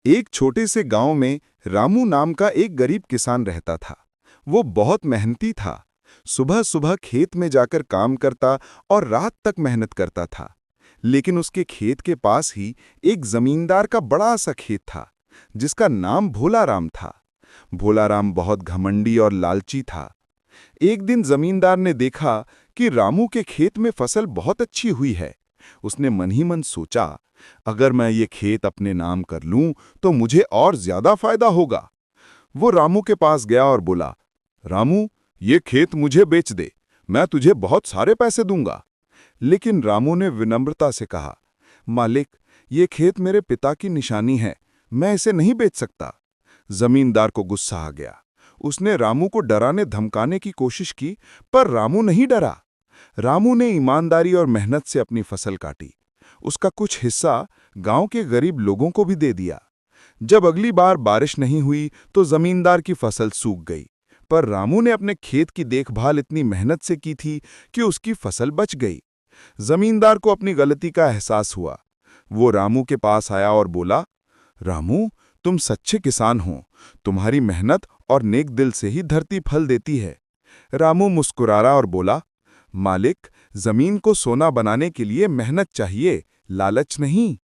एक छोटे से गांव में रामू नाम का एक गरीब किसान रहता था। वो बहुत मेहनती था। सुबह सुबह खेत में जाकर काम करता और रात तक मेहनत करता था। लेकिन उसके खेत के पास ही एक जमींदार का बड़ा सा खेत था, जिसका नाम भोलाराम था। भोलाराम बहुत घमंडी और लालची था। एक दिन जमींदार ने देखा कि रामू के खेत में फसल बहुत अच्छी हुई है। उसने मन ही मन सोचा, अगर मैं ये खेत अपने नाम कर लूं तो मुझे और ज्यादा फायदा होगा। वो रामू के पास गया और बोला, रामू, ये खेत मुझे बेच दे, मैं तुझे बहुत सारे पैसे दूंगा। लेकिन रामू ने विनम्रता से कहा, मालिक, ये खेत मेरे पिता की निशानी है, मैं इसे नहीं बेच सकता। जमींदार को गुस्सा आ गया। उसने रामू को डराने धमकाने की कोशिश की, पर रामू नहीं डरा। रामू ने ईमानदारी और मेहनत से अपनी फसल काटी। उसका कुछ हिस्सा गांव के गरीब लोगों को भी दे दिया। जब अगली बार बारिश नहीं हुई तो जमींदार की फसल सूख गई, पर रामू ने अपने खेत की देखभाल इतनी मेहनत से की थी कि उसकी फसल बच गई। जमींदार को अपनी गलती का एहसास हुआ। वो रामू के पास आया और बोला, रामू, तुम सच्चे किसान हो। तुम्हारी मेहनत और नेक दिल से ही धरती फल देती है। रामू मुस्कुराया और बोला, मालिक, जमीन को सोना बनाने के लिए मेहनत चाहिए, लालच नहीं।